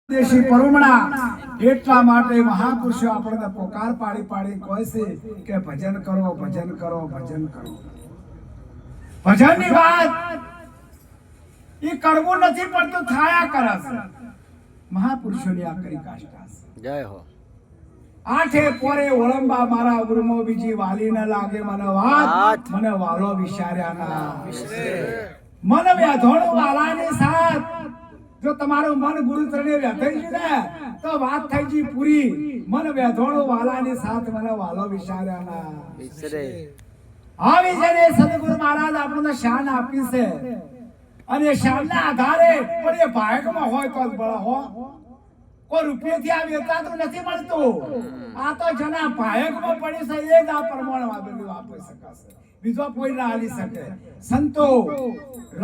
દેશી પરોમણા એટલા માટે મહાપુરુષો આપણને પોકાર પાડી પાડી કહે છે કે ભજન કરો ભજન કરો ભજન કરો. ભજનની વાત એ કરવું નથી પડતું થાયા કરે છે. મહાપુરુષોની આ કરી કાષ્ટા છે. જય હો. આઠે પોરે ઓળંબા મારા ઉર્મો બીજી વાલી ન લાગે મને વાત મને વાલો વિચાર્યા ના મન વ્યાધોણ વાલાની સાથ. જો તમારું મન ગુરુ ચરણે વ્યાધાઈ ગયું ને તો વાત થઈ ગઈ પૂરી. મન વ્યાધોણો વાલાની સાથ મને વાલો વિચાર્યા ના વિસરે. આવી જને સદગુરુ મહારાજ આપણને શાન આપી છે અને શાનના આધારે પણ એ ભાગમાં હોય તો જ બળ હો. કોઈ રૂપિયાથી આ વેચાતું નથી મળતું. આ તો જેના ભાગમાં પડી છે એ જ આ પ્રમાણ વાપરી વાપરી શકાશે. બીજો કોઈ ના હાલી શકે. સંતો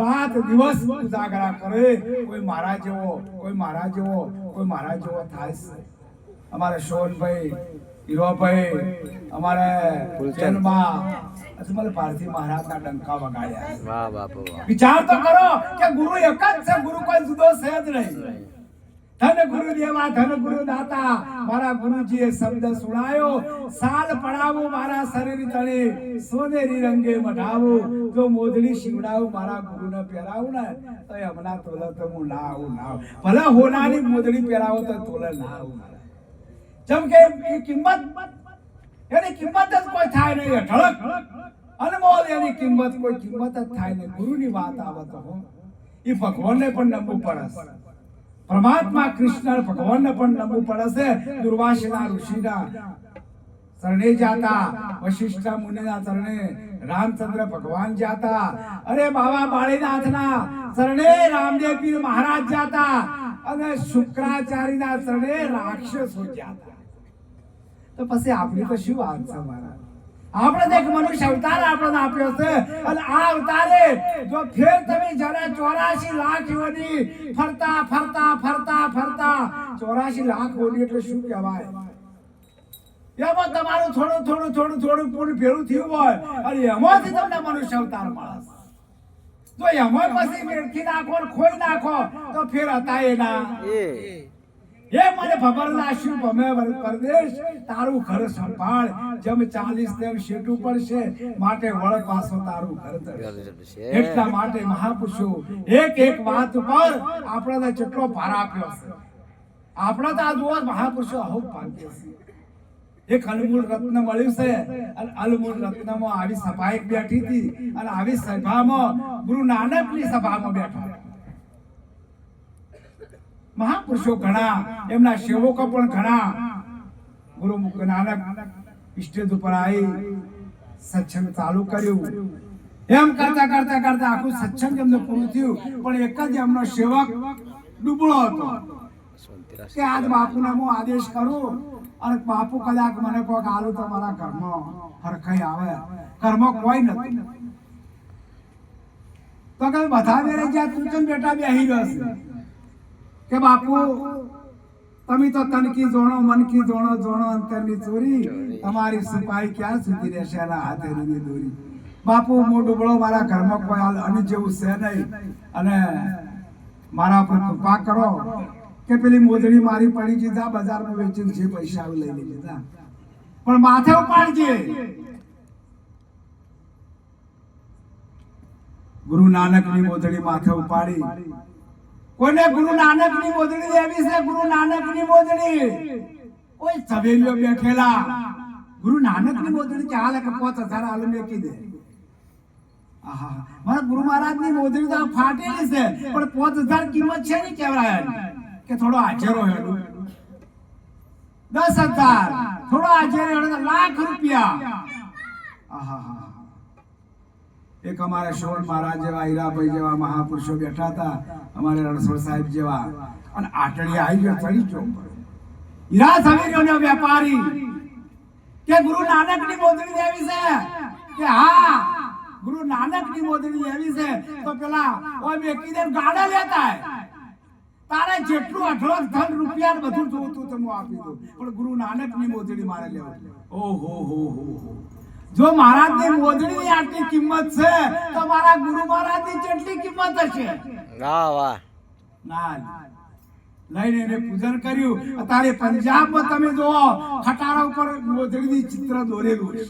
રાત દિવસ ઉજાગરા કરે. કોઈ મારા જેવો કોઈ મારા જેવો કોઈ મારા જેવો થાય છે. અમારે શોનભાઈ હીરોભાઈ અમારે જન્મમાં અજમલ ભારતી મહારાજના ડંકા વગાડ્યા. વાહ બાપુ વાહ. વિચાર તો કરો કે ગુરુ એક જ છે. ગુરુ કોઈ જુદો છે જ નહીં. ધન ગુરુ દેવા ધન ગુરુ દાતા. મારા ગુરુજીએ શબ્દ સુણાયો સાલ પડાવું મારા શરીર તળે સોનેરી રંગે મઢાવું. જો મોજડી શિવડાવું મારા ગુરુને પહેરાવું ને તો હમણાં તોલે તો હું ના આવું ના આવું. ભલે હોનાની મોજડી પહેરાવો તો તોલે ના આવું. જેમ કે એ કિંમત એની કિંમત જ કોઈ થાય નહીં. અઢળક અનમોલ એની કિંમત કોઈ કિંમત જ થાય નહીં. ગુરુની વાત આવે તો એ ભગવાનને પણ નમવું પડે. પરમાત્મા કૃષ્ણ ભગવાનને પણ નમવું પડે છે. દુર્વાસના ઋષિના શરણે જાતા, વશિષ્ઠ મુનિના શરણે રામચંદ્ર ભગવાન જાતા, અરે બાબા બાળીનાથના શરણે રામદેવ પીર મહારાજ જાતા અને શુક્રાચાર્યના શરણે રાક્ષસો જાતા. તો પછી આપણી તો શું વાત છે મારા? આપણે તો એક મનુષ્ય અવતાર આપણને આપ્યો છે અને આ અવતારે જો ફેર તમે જરા 84 લાખ યોની ફરતા ફરતા ફરતા ફરતા 84 લાખ યોની એટલે શું કહેવાય? એમાં તમારું થોડું થોડું થોડું થોડું પૂરું ભેળું થયું હોય અને એમાંથી તમને મનુષ્ય અવતાર મળે. તો એમાં પછી મેળખી નાખો ખોઈ નાખો તો ફેર હતા એના એ મને ખબર નાશ્યું ભમે પરદેશ તારું ઘર સંભાળ. જેમ 40 તેમ શેઠું પડશે માટે વળ પાછો તારું ઘર ધરશે. એટલા માટે મહાપુરુષો એક એક વાત ઉપર આપણને કેટલો ભાર આપ્યો છે. આપણે તો આ જોવા મહાપુરુષો આવું ભાગ્ય છે. એક અલમૂળ રત્ન મળ્યું છે અને અલમૂળ રત્નમાં આવી સભા એક બેઠી હતી અને આવી સભામાં ગુરુ નાનકની સભામાં બેઠા. મહાપુરુષો ઘણા એમના સેવકો પણ ઘણા. ગુરુ નાનક સ્ટેજ ઉપર આવી સત્સંગ ચાલુ કર્યું. એમ કરતા કરતા કરતા આખું સત્સંગ એમને પૂરું થયું પણ એક જ એમનો સેવક ડૂબળો હતો કે આજ બાપુને હું આદેશ કરું અને બાપુ કદાચ મને કોઈક આલુ તો મારા ઘરમાં હરખાઈ આવે. ઘરમાં કોઈ નથી તો કે બધા બેરે જ્યાં તું કેમ બેટા બેહી ગયો કે બાપુ તમે તો તનકી જોણો મનકી જોણો જોણો અંતરની ચોરી. તમારી સિપાહી ક્યાં સુધી રહેશે એના હાથેની દોરી. બાપુ હું ડૂબળો મારા ઘરમાં કોઈ અને જેવું છે નહીં અને મારા પર કૃપા કરો કે પેલી મોજડી મારી પડી છે જા બજારમાં વેચીને જે પૈસા લઈ લેજે જા પણ માથે ઉપાડજે. ગુરુ નાનકની મોજડી માથે ઉપાડી. કોને ગુરુ નાનકની મોજડી લેવી છે? ગુરુ નાનકની મોજડી કોઈ સવેલીઓ બેઠેલા ગુરુ નાનકની મોજડી ચાલે કે 5000 આલુ મેકી દે. આહા મારા ગુરુ મહારાજની મોજડી તો ફાટેલી છે પણ 5000 કિંમત છે ને કેવરાય કે થોડો હાજરો હેડું 10000 થોડો હાજરો હેડું લાખ રૂપિયા. આહા એક અમારે શોર મહારાજ જેવા હીરાભાઈ જેવા મહાપુરુષો બેઠા હતા. અમારે રણછોડ સાહેબ જેવા અને આટડી આવી ગયો ચડી ગયો. હીરા સમીરનો વેપારી કે ગુરુ નાનકની મોજડી લેવી છે કે હા ગુરુ નાનકની મોજડી લેવી છે તો પેલા ઓય મેકી દે ગાડા લેતા તારે જેટલું અઢળક ધન રૂપિયા બધું જોતું તો હું આપી દઉં પણ ગુરુ નાનકની મોજડી મારે લેવી. ઓહો હો હો જો મહારાજની મોજડીની આટલી કિંમત છે તો મારા ગુરુ મહારાજની કેટલી કિંમત હશે? વાહ વાહ. ના લઈને એને પૂજન કર્યું. અત્યારે પંજાબમાં તમે જુઓ ખટારા ઉપર મોજડીની ચિત્ર દોરેલું છે.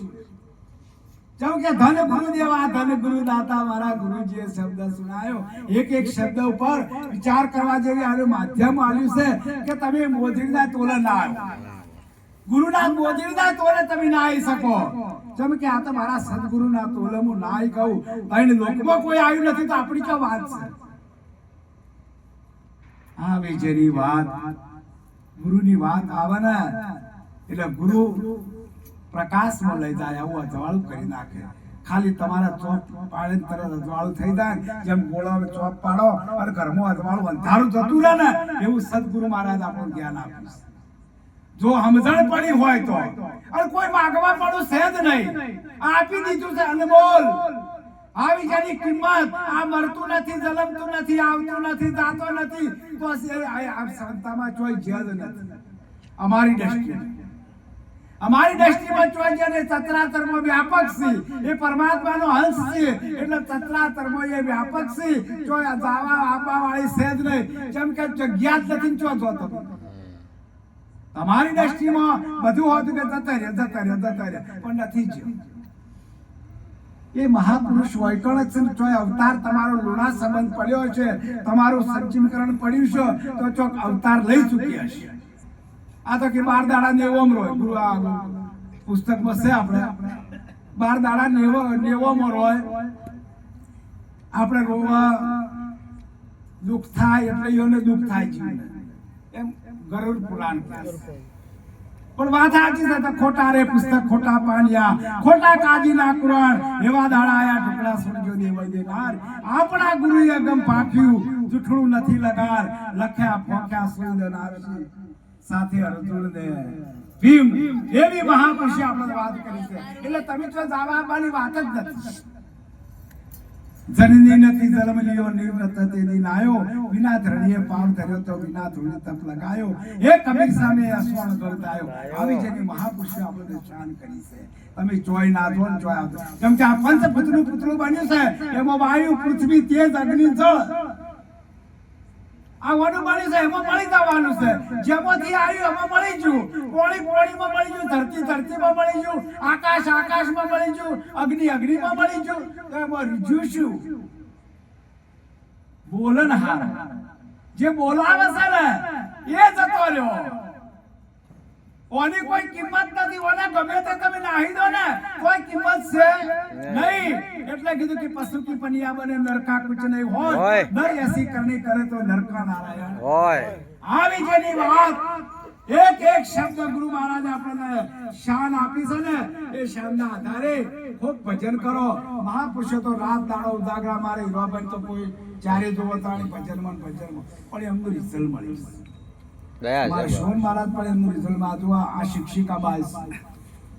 જેમ કે ધન ગુરુદેવા ધન ગુરુદાતા મારા ગુરુજીએ શબ્દ સુનાયો. એક એક શબ્દ ઉપર વિચાર કરવા જેવી આનું માધ્યમ આવ્યું છે કે તમે મોજડીના તોલે ના આવ્યો, ગુરુના મોજડીના તોલે તમે ના આવી શકો. જેમ કે આ તો મારા સદગુરુના તોલે હું ના આવી કહું. અહીં લોકમાં કોઈ આવ્યું નથી તો આપણી ક્યાં વાત છે? આવી જેની વાત ગુરુની વાત આવે ને એટલે ગુરુ પ્રકાશમાં લઈ જાય, આવું અજવાળું કરી નાખે. ખાલી તમારા ચોપ પાડે તરત અજવાળું થઈ જાય. જેમ ગોળા ચોપ પાડો અને ઘરમાં અજવાળું અંધારું જતું રહે ને એવું સદગુરુ મહારાજ આપણું જ્ઞાન આપ્યું. જો સમજણ પડી હોય તો, અને કોઈ માગવા પડું છે જ નહીં, આપી દીધું છે અનમોલ. આવી જેની કિંમત આ મરતું નથી, જલમતું નથી, આવતું નથી, જાતો નથી, તો આ સંતામાં કોઈ જ નથી. અમારી દ્રષ્ટિમાં ચોઈ છે ને ચત્રાતરમાં વ્યાપક છે. એ પરમાત્માનો અંશ છે એટલે ચત્રાતરમાં એ વ્યાપક છે. ચોઈ જાવા આપવા વાળી છે જ નહીં. જેમ કે જગ્યા જ નથી ચો જોતો. તમારી દ્રષ્ટિમાં બધું હોતું કે જતા રહ્યા પણ નથી જ. એ મહાપુરુષ વૈકણ છે ચોય અવતાર તમારો લુણા સંબંધ પડ્યો છે, તમારું સજીવકરણ પડ્યું છે તો ચોક અવતાર લઈ ચૂક્યા છે. આ તો કે 12 દાડા નેવોમ રોય ગુરુ આ પુસ્તકમાં છે. આપણે 12 દાડા નેવોમ રોય. આપણે રોવા દુઃખ થાય એટલે એને દુઃખ થાય છે એમ ગરુડ પુરાણ કહે. પણ વાત સાચી છે. ખોટા રે પુસ્તક ખોટા પાણ્યા, ખોટા કાજીના કુરાણ, એવા દાડા આયા ટુકડા સુણજો દેવળ દેનાર. આપણા ગુરુએ અગમ પાક્યું, જૂઠું નથી લગાર, લખ્યા પોખ્યા સુંદનાર સાથે અર્જુન ને ભીમ. એવી મહાપુરુષે આપણે વાત કરી છે. એટલે તમે તો જાવા આપવાની વાત જ નથી. જનની નથી જન્મ લ્યો, નિવૃત્ત તેની નાયો, વિના ધરણીએ પાવ ધર્યો તો વિના ધૂળે તપ લગાયો, એ કબીર સામે અસવણ ગળતાયો. આવી જેની મહાપુરુષે આપણે શાન કરી છે. તમે જોઈ ના જો જોય આવતો. કેમ કે આ પંચભૂતનું પુતળું બન્યું છે, એમાં વાયુ, પૃથ્વી, તેજ, અગ્નિ, જળ આ વનું બન્યું છે. એમાં મળી જવાનું છે. જેમાંથી આવ્યું એમાં મળી ગયું. પોણીમાં મળી ગયું, ધરતીમાં મળી ગયું, આકાશમાં મળી ગયું, અગ્નિમાં મળી ગયું. તો એમાં રીજ્યું શું? બોલનહાર જે બોલાવે છે ને એ જતો રહ્યો. ઓની કોઈ કિંમત નથી. ઓને ગમે તે તમે નાહી દો ને કોઈ કિંમત છે નહીં. એટલે કીધું કે પશુ કી પનિયા બને નરકા કુછ નહીં હોય, નર એસી કરણી કરે તો નરકા નારાયણ હોય. આવી જેની વાત એક એક શબ્દ ગુરુ મહારાજ આપણને શાન આપી છે ને એ શાનના આધારે ખૂબ ભજન કરો. મહાપુરુષો તો રાત દાડો ઉજાગરા મારે. હીરાભાઈ તો કોઈ ચારે જોવો તાણી ભજનમાં પણ એમનું રિઝલ્ટ મળ્યું. સોમ મહારાજ પણ એમનું રિઝલ્ટ માં આ શિક્ષિકા બાઈ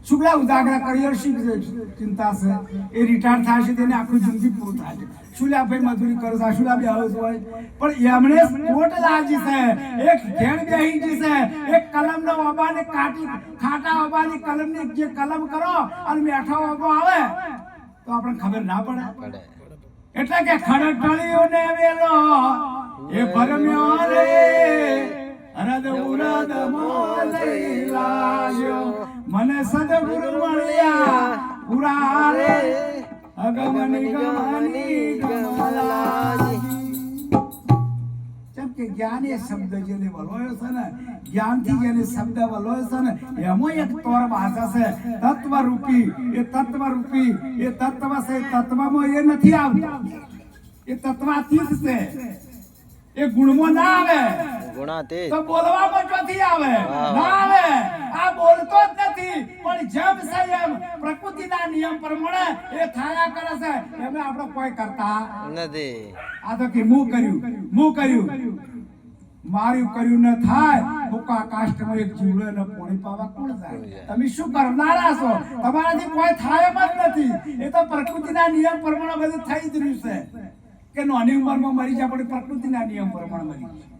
શુક્લા ઉજાગરા કરી ચિંતા છે. એ રિટાયર થાય છે તેને આખું જિંદગી પૂરું થાય છે. શુલ્યા ભાઈ મજૂરી કરો છો, શુલ્યા બે હાઉસ હોય પણ એમણે કોટ લાજી છે. એક ઘેણ બેહી જી છે. એક કલમનો ઓબાને કાટી ખાટા ઓબાની કલમની જે કલમ કરો અને મેઠો ઓબો આવે તો આપણે ખબર ના પડે. એટલે કે ખડટળીઓને વેલો એ ભરમ્યો રે અરદ ઉરદ મોલઈ લાગ્યો, મને સદગુરુ મળ્યા પુરા રે અગમની ગમની ગમલાજી. જેમ કે જ્ઞાન એ શબ્દ જેને વલોયો છે ને, જ્ઞાનથી જેને શબ્દ વલોયો છે ને એમાં એક તોર ભાષા છે તત્વરૂપી. એ તત્વરૂપી એ તત્વ છે. તત્વમાં એ નથી આવતું, એ તત્વાતીત છે. એ ગુણમાં ના આવે તો બોલવામાં ક્યાંથી આવે? ના આવે. આ બોલતો જ નથી પણ જેમ છે એમ પ્રકૃતિના નિયમ પ્રમાણે એ થાયા કરે છે. એમે આપણે કોઈ કરતા નથી. આ તો કે હું કર્યું મારું કર્યું ન થાય. ભૂકા કાષ્ટમાં એક જીવડો ને પોણી પાવા કોણ જાય? તમે શું કરનારા છો? તમારાથી કોઈ થાય એમ જ નથી. એ તો પ્રકૃતિના નિયમ પ્રમાણે બધું થઈ જ રહ્યું છે કે નાની ઉંમરમાં મરી જાય પણ પ્રકૃતિના નિયમ પ્રમાણે મરી જાય.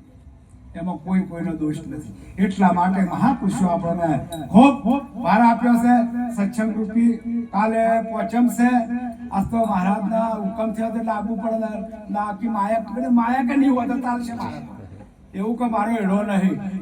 એમાં કોઈનો દોષ નથી. એટલા માટે મહાપુરુષો આપણને ખૂબ ભાર આપ્યો છે. સત્સંગ રૂપી કાલે પોચમ છે. આજ તો મહારાજના હુકમ થયો એટલે આવવું પડે. નાકી માયા કે નહીં હોય તો ચાલશે. એવું કે મારો એડો નહીં.